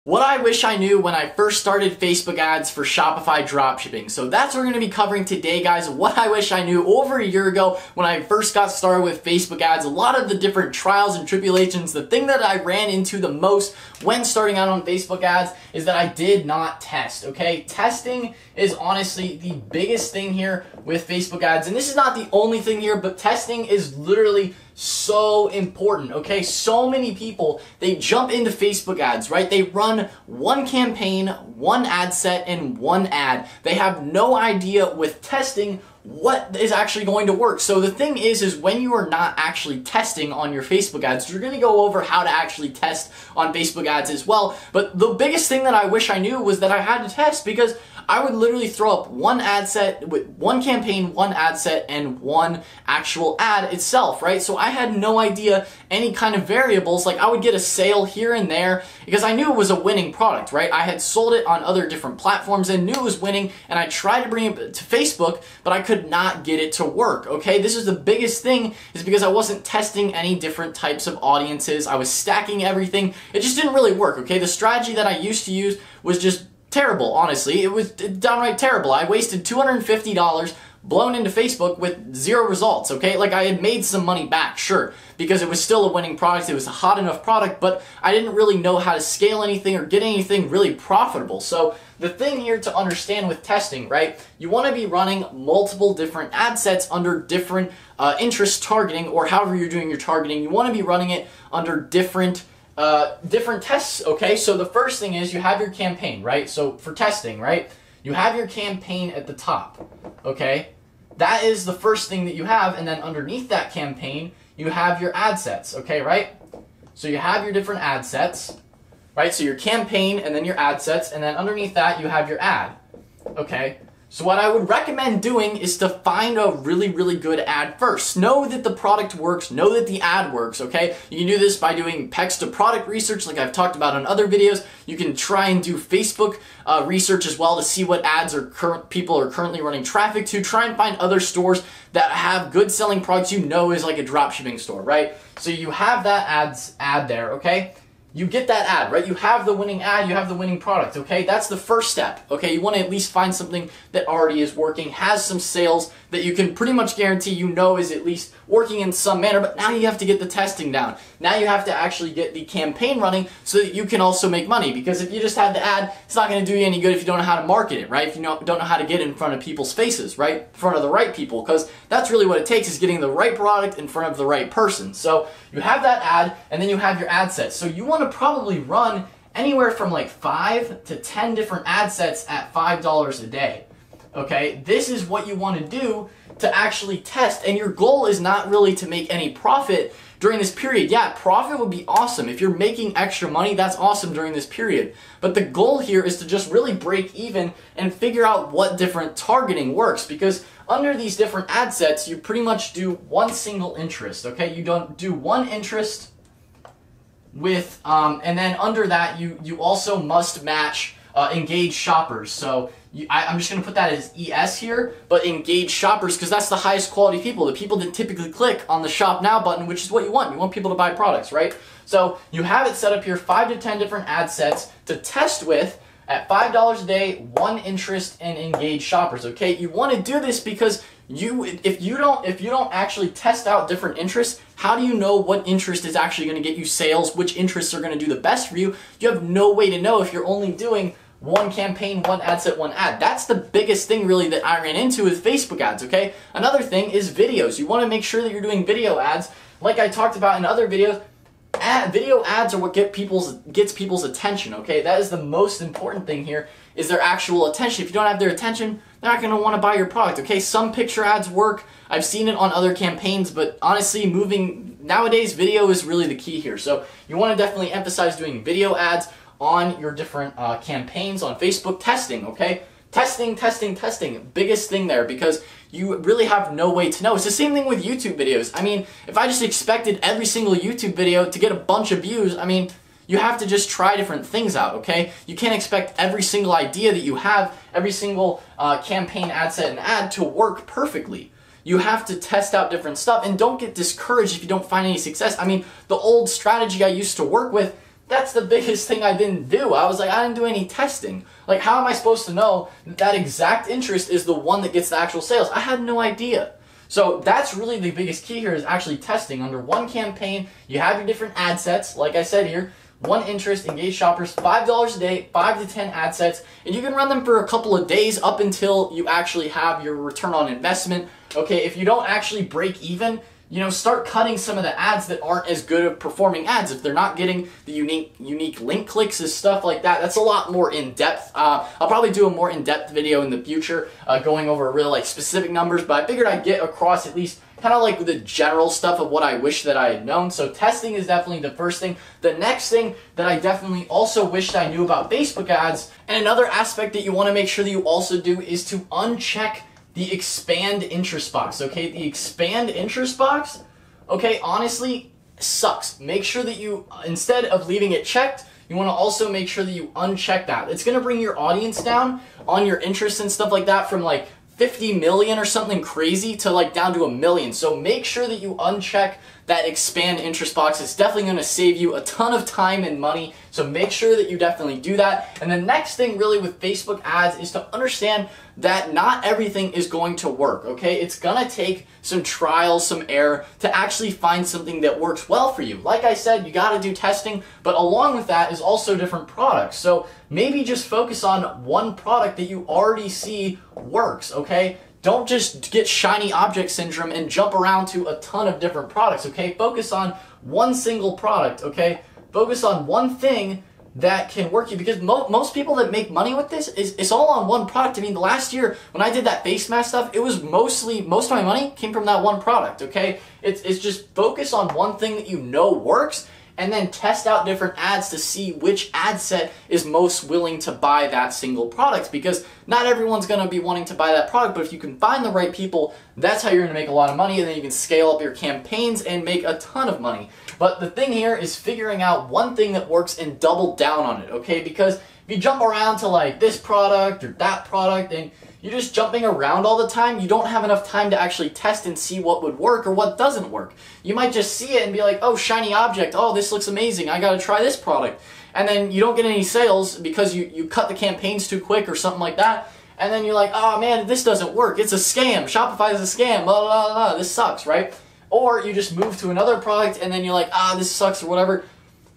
What I wish I knew when I first started Facebook ads for Shopify dropshipping. So that's what we're going to be covering today, guys. What I wish I knew over a year ago when I first got started with Facebook ads. A lot of the different trials and tribulations. The thing that I ran into the most when starting out on Facebook ads is that I did not test, okay? Testing is honestly the biggest thing here with Facebook ads. And this is not the only thing here, but testing is literally so important, okay? So many people, they jump into Facebook ads, right? They run one campaign, one ad set, and one ad. They have no idea with testing what is actually going to work. So the thing is when you are not actually testing on your Facebook ads, you're going to go over how to actually test on Facebook ads as well. But the biggest thing that I wish I knew was that I had to test, because I would literally throw up one ad set with one campaign, one ad set, and one actual ad itself, right? So I had no idea any kind of variables. Like, I would get a sale here and there because I knew it was a winning product, right? I had sold it on other different platforms and knew it was winning, and I tried to bring it to Facebook, but I could not get it to work, okay? This is the biggest thing, is because I wasn't testing any different types of audiences. I was stacking everything. It just didn't really work, okay? The strategy that I used to use was just terrible, honestly. It was downright terrible. I wasted $250 blown into Facebook with zero results, okay? Like, I had made some money back, sure, because it was still a winning product. It was a hot enough product, but I didn't really know how to scale anything or get anything really profitable. So the thing here to understand with testing, right, you want to be running multiple different ad sets under different interest targeting, or however you're doing your targeting. You want to be running it under different tests, okay? So the first thing is you have your campaign, right? So for testing, right, you have your campaign at the top, okay? That is the first thing that you have, and then underneath that campaign, you have your ad sets, okay, right? So you have your different ad sets, right? So your campaign, and then your ad sets, and then underneath that, you have your ad, okay? So what I would recommend doing is to find a really, really good ad first. Know that the product works, know that the ad works, okay? You can do this by doing PEX to product research like I've talked about in other videos. You can try and do Facebook research as well to see what ads people are currently running traffic to. Try and find other stores that have good selling products you know is like a dropshipping store, right? So you have that ad there, okay? You get that ad, right? You have the winning ad, you have the winning product, okay? That's the first step, okay? You want to at least find something that already is working, has some sales that you can pretty much guarantee you know is at least working in some manner, but now you have to get the testing down. Now you have to actually get the campaign running so that you can also make money, because if you just have the ad, it's not going to do you any good if you don't know how to market it, right? If you don't know how to get it in front of people's faces, right? In front of the right people, because that's really what it takes, is getting the right product in front of the right person. So you have that ad, and then you have your ad sets. So you want to probably run anywhere from like 5 to 10 different ad sets at $5 a day. Okay, this is what you want to do to actually test, and your goal is not really to make any profit during this period. Yeah, profit would be awesome. If you're making extra money, that's awesome during this period. But the goal here is to just really break even and figure out what different targeting works, because under these different ad sets, you pretty much do one single interest, okay? You don't do one interest with, and then under that, you also must match engaged shoppers. So I'm just going to put that as ES here, but engaged shoppers, because that's the highest quality people, the people that typically click on the Shop Now button, which is what you want. You want people to buy products, right? So you have it set up here, 5 to 10 different ad sets to test with at $5 a day, one interest and engaged shoppers, okay? You want to do this because if you don't actually test out different interests, how do you know what interest is actually going to get you sales, which interests are going to do the best for you? You have no way to know if you're only doing one campaign, one ad set, one ad. That's the biggest thing really that I ran into with Facebook ads, okay? Another thing is videos. You want to make sure that you're doing video ads. Like I talked about in other videos, video ads are what gets people's attention, okay? That is the most important thing here, is their actual attention. If you don't have their attention, they're not going to want to buy your product, okay? Some picture ads work. I've seen it on other campaigns, but honestly, nowadays, video is really the key here. So you want to definitely emphasize doing video ads on your different campaigns on Facebook. Testing, okay? Testing, biggest thing there, because you really have no way to know. It's the same thing with YouTube videos. I mean, if I just expected every single YouTube video to get a bunch of views, I mean, you have to just try different things out, okay? You can't expect every single idea that you have, every single campaign, ad set, and ad to work perfectly. You have to test out different stuff, and don't get discouraged if you don't find any success. I mean, the old strategy I used to work with, that's the biggest thing I didn't do. I was like, I didn't do any testing. Like, how am I supposed to know that exact interest is the one that gets the actual sales? I had no idea. So that's really the biggest key here, is actually testing. Under one campaign, you have your different ad sets, like I said here, one interest, engage shoppers, $5 a day, 5 to 10 ad sets, and you can run them for a couple of days up until you actually have your return on investment. Okay, if you don't actually break even, you know, start cutting some of the ads that aren't as good at performing ads. If they're not getting the unique link clicks and stuff like that, that's a lot more in-depth. I'll probably do a more in-depth video in the future going over real like specific numbers, but I figured I'd get across at least kind of like the general stuff of what I wish that I had known. So testing is definitely the first thing. The next thing that I definitely also wished I knew about Facebook ads, and another aspect that you want to make sure that you also do, is to uncheck the expand interest box. Okay, the expand interest box, okay, honestly sucks. Make sure that you, instead of leaving it checked, you want to also make sure that you uncheck that. It's going to bring your audience down on your interests and stuff like that from like 50 million or something crazy to like down to 1 million. So make sure that you uncheck that expand interest box. It's definitely going to save you a ton of time and money. So make sure that you definitely do that. And the next thing really with Facebook ads is to understand that not everything is going to work, okay? It's going to take some trial, some error to actually find something that works well for you. Like I said, you got to do testing, but along with that is also different products. So maybe just focus on one product that you already see works, okay? Don't just get shiny object syndrome and jump around to a ton of different products, okay? Focus on one single product, okay? Focus on one thing that can work you, because most people that make money with this is all on one product. I mean, the last year when I did that face mask stuff, it was most of my money came from that one product, okay? It's just focus on one thing that you know works, and then test out different ads to see which ad set is most willing to buy that single product, because not everyone's going to be wanting to buy that product, but if you can find the right people, that's how you're going to make a lot of money, and then you can scale up your campaigns and make a ton of money. But the thing here is figuring out one thing that works and double down on it, okay? Because if you jump around to like this product or that product and you're just jumping around all the time, you don't have enough time to actually test and see what would work or what doesn't work. You might just see it and be like, oh, shiny object, oh, this looks amazing, I gotta try this product. And then you don't get any sales because you cut the campaigns too quick or something like that. And then you're like, oh man, this doesn't work, it's a scam, Shopify is a scam, blah, blah, blah, blah, this sucks, right? Or you just move to another product and then you're like, this sucks or whatever.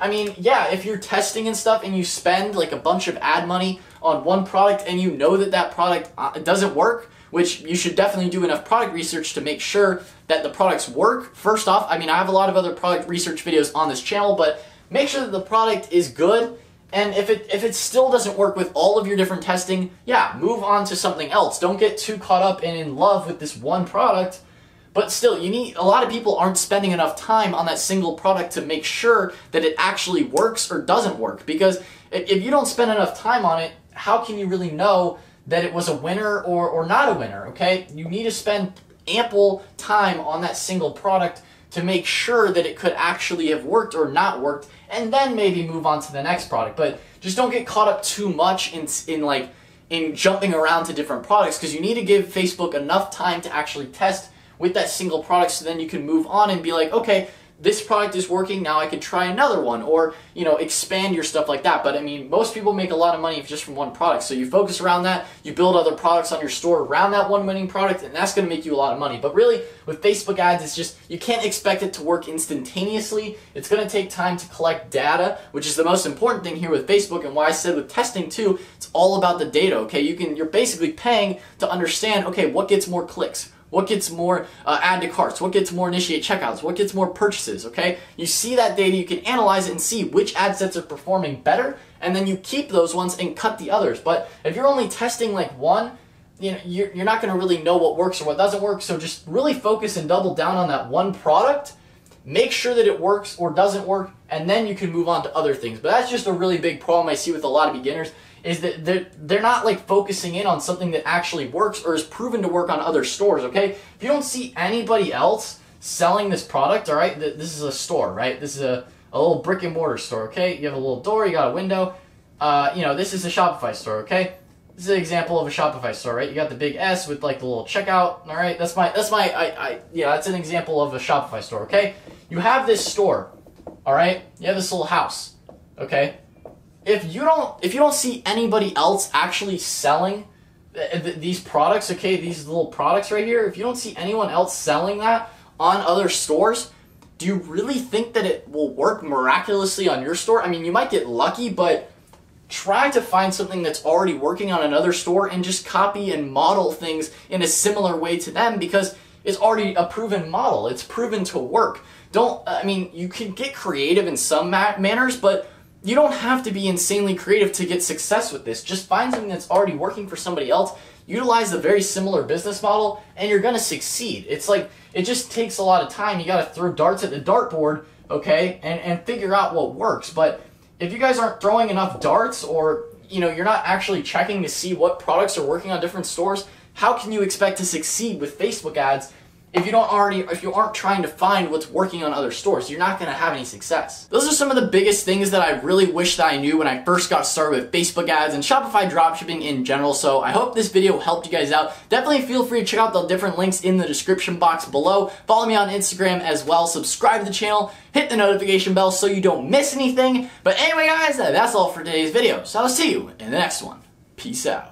I mean, yeah, if you're testing and stuff and you spend like a bunch of ad money on one product and you know that that product doesn't work, which you should definitely do enough product research to make sure that the products work. First off, I mean, I have a lot of other product research videos on this channel, but make sure that the product is good. And if it still doesn't work with all of your different testing, yeah, move on to something else. Don't get too caught up and in love with this one product. But still, a lot of people aren't spending enough time on that single product to make sure that it actually works or doesn't work. Because if you don't spend enough time on it, how can you really know that it was a winner or not a winner, okay? You need to spend ample time on that single product to make sure that it could actually have worked or not worked, and then maybe move on to the next product. But just don't get caught up too much in jumping around to different products, because you need to give Facebook enough time to actually test with that single product, so then you can move on and be like, okay, this product is working, now I can try another one, or, you know, expand your stuff like that. But I mean, most people make a lot of money just from one product, so you focus around that, you build other products on your store around that one winning product, and that's going to make you a lot of money. But really, with Facebook ads, it's just, you can't expect it to work instantaneously. It's going to take time to collect data, which is the most important thing here with Facebook, and why I said with testing too, it's all about the data, okay? You're basically paying to understand, okay, what gets more clicks? What gets more add to carts? What gets more initiate checkouts? What gets more purchases, okay? You see that data, you can analyze it and see which ad sets are performing better, and then you keep those ones and cut the others. But if you're only testing like one, you know, you're not going to really know what works or what doesn't work, so just really focus and double down on that one product. Make sure that it works or doesn't work, and then you can move on to other things. But that's just a really big problem I see with a lot of beginners, is that they're not like focusing in on something that actually works or is proven to work on other stores, okay? If you don't see anybody else selling this product, all right, this is a store, right? This is a little brick and mortar store, okay? You have a little door, you got a window. You know, this is a Shopify store, okay? This is an example of a Shopify store, right? You got the big S with like the little checkout, all right? That's an example of a Shopify store, okay? You have this store, all right? You have this little house, okay? If you don't see anybody else actually selling these products, okay, these little products right here, if you don't see anyone else selling that on other stores, do you really think that it will work miraculously on your store? I mean, you might get lucky, but try to find something that's already working on another store and just copy and model things in a similar way to them, because it's already a proven model. It's proven to work. I mean, you can get creative in some manners, but you don't have to be insanely creative to get success with this. Just find something that's already working for somebody else, utilize a very similar business model, and you're gonna succeed. It's like, it just takes a lot of time. You gotta throw darts at the dartboard, okay, and figure out what works. But if you guys aren't throwing enough darts, or you're not actually checking to see what products are working on different stores, how can you expect to succeed with Facebook ads if you aren't trying to find what's working on other stores? You're not gonna have any success. Those are some of the biggest things that I really wish that I knew when I first got started with Facebook ads and Shopify dropshipping in general. So I hope this video helped you guys out. Definitely feel free to check out the different links in the description box below. Follow me on Instagram as well. Subscribe to the channel. Hit the notification bell so you don't miss anything. But anyway, guys, that's all for today's video. So I'll see you in the next one. Peace out.